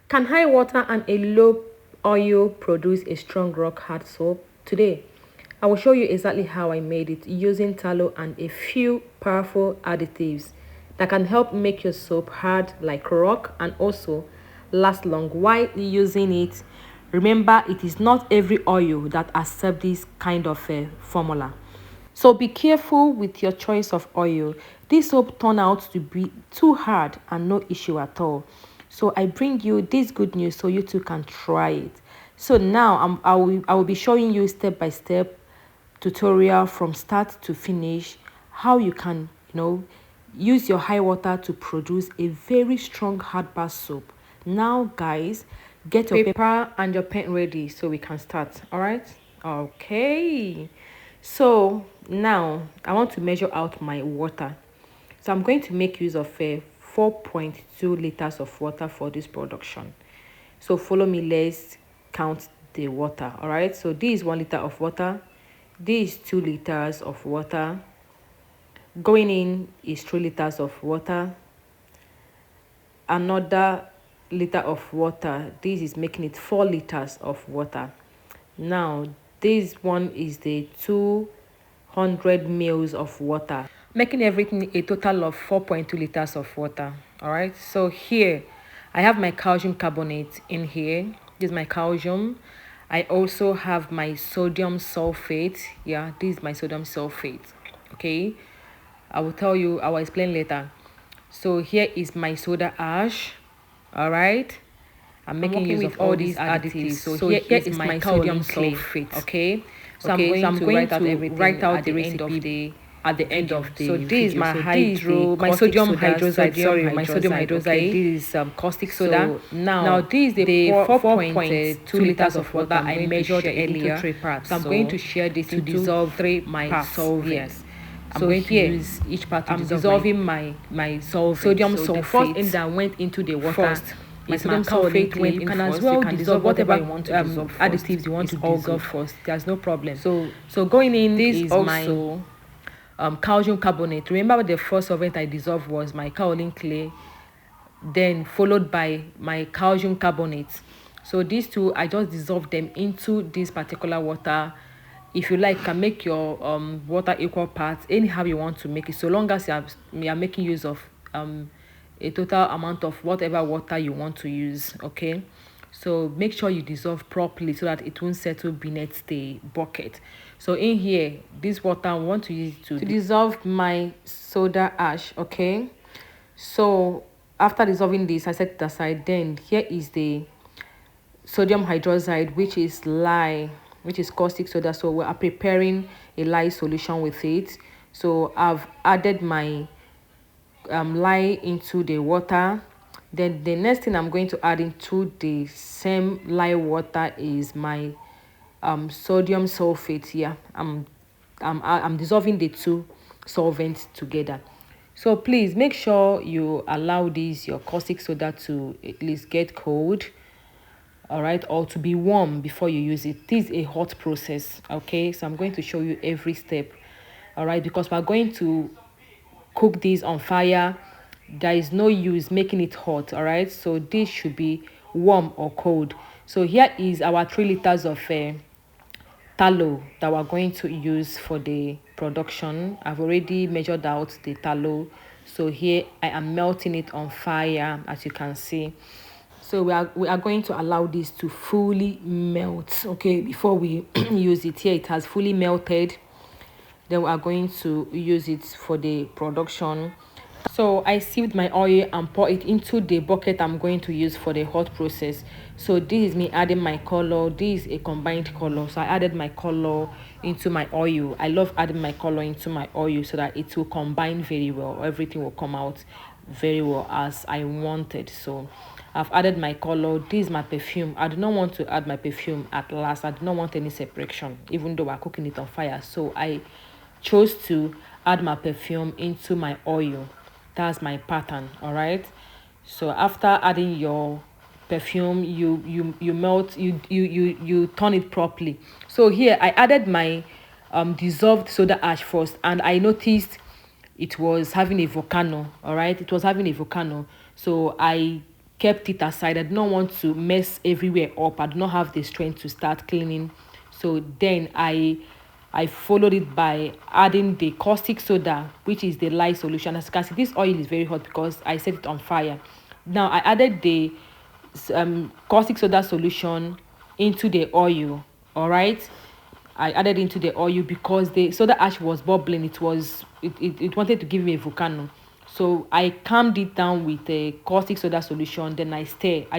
Can high water and a low oil produce a strong rock hard soap? Today, I will show you exactly how I made it using tallow and a few powerful additives that can help make your soap hard like rock and also last long while using it. Remember, it is not every oil that accepts this kind of formula. So be careful with your choice of oil. This soap turned out to be too hard and no issue at all. So I bring you this good news so you too can try it. So now I will be showing you step by step tutorial from start to finish how you can use your high water to produce a very strong hard bar soap. Now guys, get your paper and your pen ready so we can start. All right, okay. So now I want to measure out my water. So I'm going to make use of 4.2 liters of water for this production. So follow me, let's count the water. All right, so this is 1 liter of water, this is 2 liters of water, going in is 3 liters of water, another liter of water, this is making it 4 liters of water. Now this one is the 200 mils of water, making everything a total of 4.2 liters of water. All right, so here I have my calcium carbonate in here. This is my calcium. I also have my sodium sulfate. Yeah, this is my sodium sulfate. Okay, I will explain later. So here is my soda ash. All right, I'm making use of all these additives. So here is my sodium sulfate. Okay, so I'm going to write out the recipe at the end of the video. So this is my my sodium hydroside. Sorry, my sodium hydroside. This is caustic soda. So now this is the 4.2 liters of water I measured earlier. Into 3 parts. So I'm going to share this to dissolve 3 my solvents. Yes. I'm going to use each part to dissolving my sodium sulfate. So the first thing that went into the water first, my sodium sulfate went in. You can as well dissolve whatever you want to dissolve additives you want to dissolve first. There's no problem. So going in, this is also my calcium carbonate. Remember, the first solvent I dissolved was my Kaolin Clay, then followed by my calcium carbonate. So these two, I just dissolved them into this particular water. If you like, you can make your water equal parts anyhow you want to make it, so long as you are making use of a total amount of whatever water you want to use. Okay, so make sure you dissolve properly so that it won't settle beneath the bucket. So in here, this water I want to use to dissolve my soda ash. Okay, so after dissolving this, I set it aside. Then here is the sodium hydroside, which is lye, which is caustic soda. So we are preparing a lye solution with it. So I've added my lye into the water. Then the next thing I'm going to add into the same lye water is my sodium sulfate. Here I'm dissolving the two solvents together. So please make sure you allow your caustic soda to at least get cold, all right, or to be warm before you use it. This is a hot process. Okay, so I'm going to show you every step, all right, because we're going to cook this on fire. There is no use making it hot. All right, so this should be warm or cold. So here is our 3 liters of tallow that we're going to use for the production. I've already measured out the tallow, so here I am melting it on fire, as you can see. So we are going to allow this to fully melt, okay, before we use it. Here it has fully melted. Then we are going to use it for the production. So I sieved my oil and pour it into the bucket I'm going to use for the hot process. So this is me adding my color. This is a combined color, so I added my color into my oil. I love adding my color into my oil so that it will combine very well. Everything will come out very well as I wanted. So I've added my color. This is my perfume. I do not want to add my perfume at last. I do not want any separation, even though we're cooking it on fire. So I chose to add my perfume into my oil. That's my pattern. All right, so after adding your perfume, you melt, you turn it properly. So here I added my dissolved soda ash first, and I noticed it was having a volcano. All right, it was having a volcano, so I kept it aside. I did not want to mess everywhere up. I do not have the strength to start cleaning. So then I followed it by adding the caustic soda, which is the lye solution. As you can see, this oil is very hot because I set it on fire. Now I added the caustic soda solution into the oil. All right, I added into the oil because the soda ash was bubbling. It wanted to give me a volcano. So I calmed it down with a caustic soda solution. Then I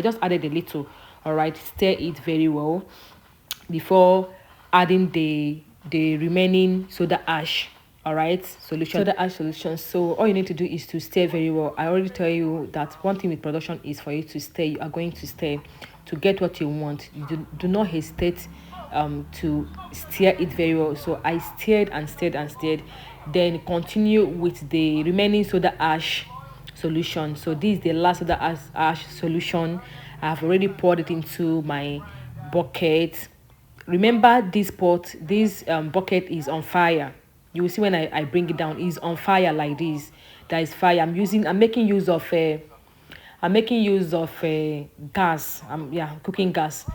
just added a little. All right, stir it very well before adding the remaining soda ash. All right, soda ash solution. So all you need to do is to stir very well. I already tell you that one thing with production is for you to stir. You are going to stir to get what you want. You do not hesitate to stir it very well. So I stirred and stirred and stirred, then continue with the remaining soda ash solution. So this is the last soda ash solution. I've already poured it into my bucket. Remember, this bucket is on fire. You will see when I bring it down, it's on fire like this. There is fire. I'm making use of gas. Cooking gas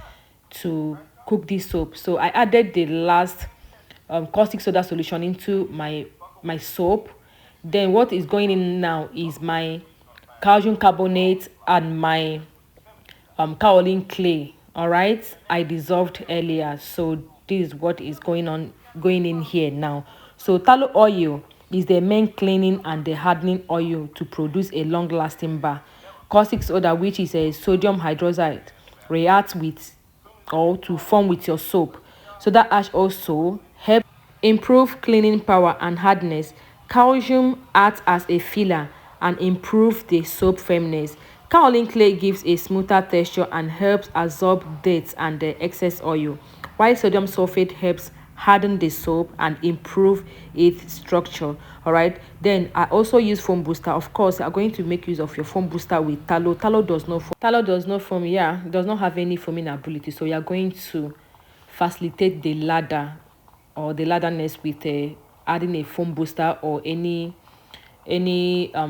to cook this soap. So I added the last caustic soda solution into my soap. Then what is going in now is my calcium carbonate and my kaolin clay. All right, I dissolved earlier. So this is what is going in here now. So tallow oil is the main cleaning and the hardening oil to produce a long-lasting bar. Caustic soda, which is a sodium hydroxide, reacts with or to form with your soap. Soda ash also helps improve cleaning power and hardness. Calcium acts as a filler and improves the soap firmness. Kaolin clay gives a smoother texture and helps absorb dirt and the excess oil, while sodium sulfate helps harden the soap and improve its structure. All right, then I also use foam booster. Of course, you are going to make use of your foam booster with tallow. Tallow does not foam. Yeah, does not have any foaming ability. So you are going to facilitate the lather or the latherness with adding a foam booster or any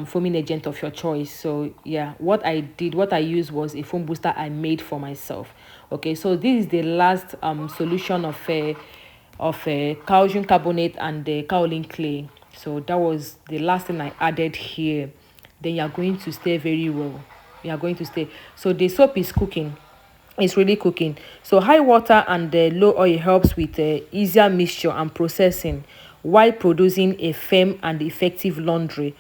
foaming agent of your choice. So yeah, what I used was a foam booster I made for myself. Okay, so this is the last solution of calcium carbonate and the kaolin clay. So that was the last thing I added here. Then you are going to stir very well. You are going to stir. So the soap is cooking. It's really cooking. So high water and the low oil helps with easier mixture and processing, while producing a firm and effective laundry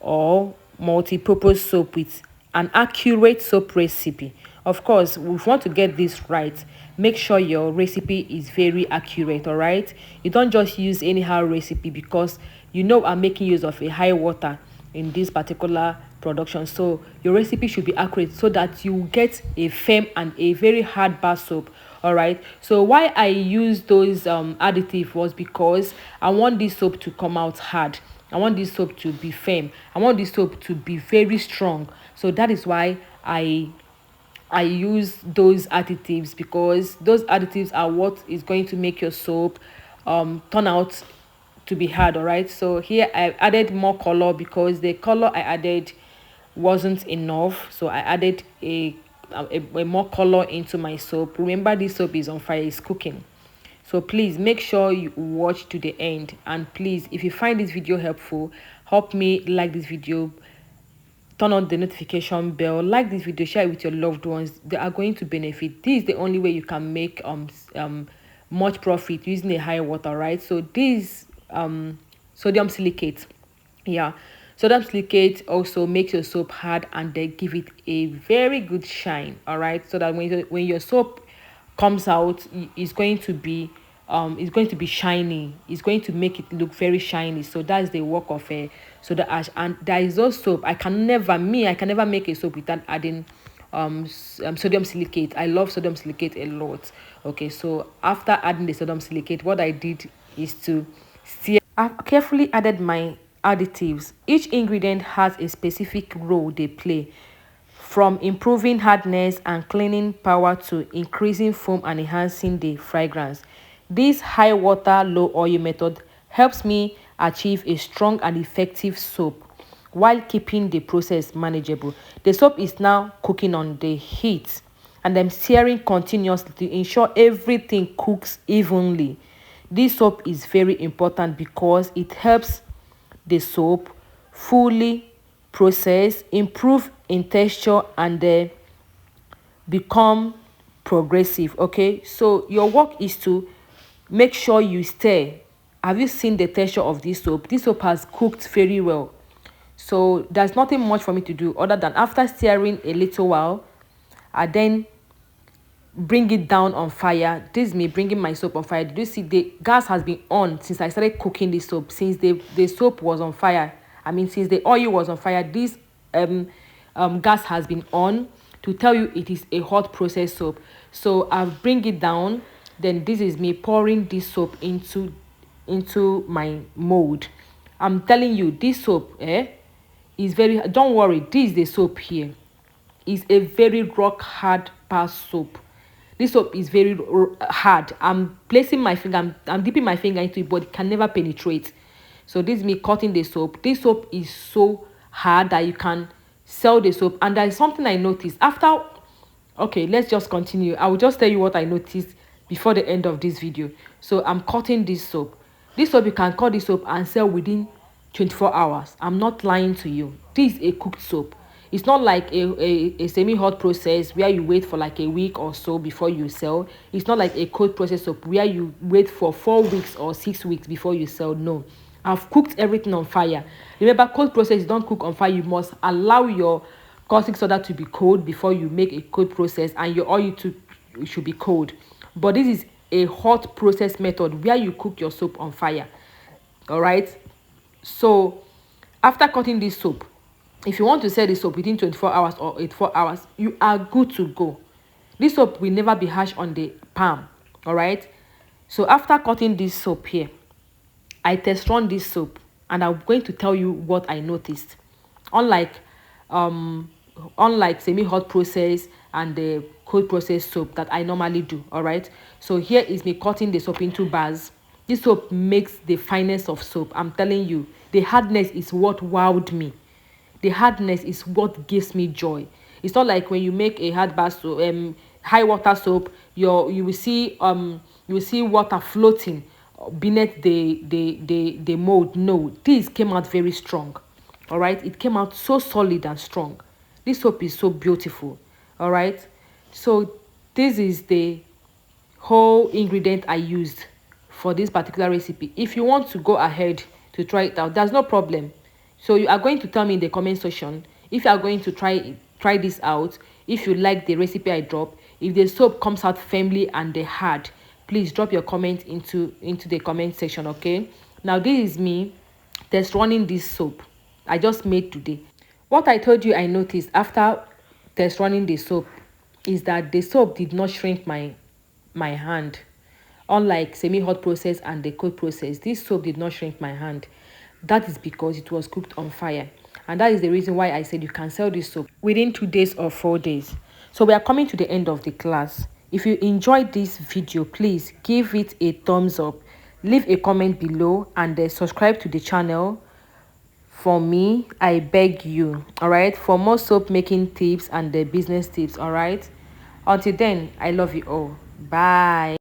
or multi-purpose soap with an accurate soap recipe. Of course, if you want to get this right, make sure your recipe is very accurate. All right, you don't just use anyhow recipe, because I'm making use of a high water in this particular production. So your recipe should be accurate so that you get a firm and a very hard bar soap. All right, so why I use those additive was because I want this soap to come out hard. I want this soap to be firm. I want this soap to be very strong. So that is why I use those additives, because those additives are what is going to make your soap turn out to be hard. All right, so here I added more color because the color I added wasn't enough. So I added a more color into my soap. Remember, this soap is on fire, it's cooking. So please make sure you watch to the end. And please, if you find this video helpful, help me like this video, turn on the notification bell, like this video, share it with your loved ones. They are going to benefit. This is the only way you can make much profit using a high water, right? So this sodium silicate, sodium silicate also makes your soap hard and they give it a very good shine. All right, so that when your soap comes out, it's going to be shiny. It's going to make it look very shiny. So that's the work of a soda ash. And there is also soap, I can never make a soap without adding sodium silicate. I love sodium silicate a lot. Okay, so after adding the sodium silicate, what I did is to stir. I've carefully added my additives. Each ingredient has a specific role they play, from improving hardness and cleaning power to increasing foam and enhancing the fragrance. This high water, low oil method helps me achieve a strong and effective soap while keeping the process manageable. The soap is now cooking on the heat, and I'm stirring continuously to ensure everything cooks evenly. This soap is very important because it helps the soap fully process, improve in texture, and become progressive. Okay, so your work is to make sure you stir. Have you seen the texture of this soap? This soap has cooked very well, so there's nothing much for me to do other than, after stirring a little while, I then bring it down on fire. This is me bringing my soap on fire. Did you see the gas has been on since I started cooking this soap? Since the soap was on fire, I mean, since the oil was on fire, this gas has been on to tell you it is a hot process soap. So I'll bring it down. Then this is me pouring this soap into my mold. I'm telling you, this soap is very, don't worry, this is the soap here, is a very rock hard pass soap. This soap is very hard. I'm placing my finger, I'm dipping my finger into it, but it can never penetrate. So this is me cutting the soap. This soap is so hard that you can sell the soap. And there is something I noticed after. Okay, let's just continue. I will just tell you what I noticed before the end of this video. So I'm cutting this soap. This soap, you can cut this soap and sell within 24 hours. I'm not lying to you. This is a cooked soap. It's not like a semi-hot process where you wait for like a week or so before you sell. It's not like a cold process soap where you wait for 4 weeks or 6 weeks before you sell. No, I've cooked everything on fire. Remember, cold process, you don't cook on fire. You must allow your caustic soda to be cold before you make a cold process, and your oil should be cold. But this is a hot process method where you cook your soap on fire. All right. So after cutting this soap, if you want to sell this soap within 24 hours or 84 hours, you are good to go. This soap will never be harsh on the palm. All right. So after cutting this soap here, I test run this soap, and I'm going to tell you what I noticed. Unlike semi-hot process and the cold process soap that I normally do. All right. So here is me cutting the soap into bars. This soap makes the finest of soap. I'm telling you, the hardness is what wowed me. The hardness is what gives me joy. It's not like when you make a hard bath soap, high water soap, you will see water floating beneath the mold. No, this came out very strong. All right, it came out so solid and strong. This soap is so beautiful. All right, so this is the whole ingredient I used for this particular recipe. If you want to go ahead to try it out, there's no problem. So you are going to tell me in the comment section if you are going to try this out, if you like the recipe I drop. If the soap comes out firmly and hard, please drop your comment into the comment section. Okay, now this is me test running this soap I just made today. What I told you I noticed after test running the soap is that the soap did not shrink my hand. Unlike semi-hot process and the cold process, this soap did not shrink my hand. That is because it was cooked on fire. And that is the reason why I said you can sell this soap within 2 days or 4 days. So we are coming to the end of the class. If you enjoyed this video, please give it a thumbs up. Leave a comment below and subscribe to the channel. For me, I beg you. All right. For more soap making tips and the business tips. All right. Until then, I love you all. Bye.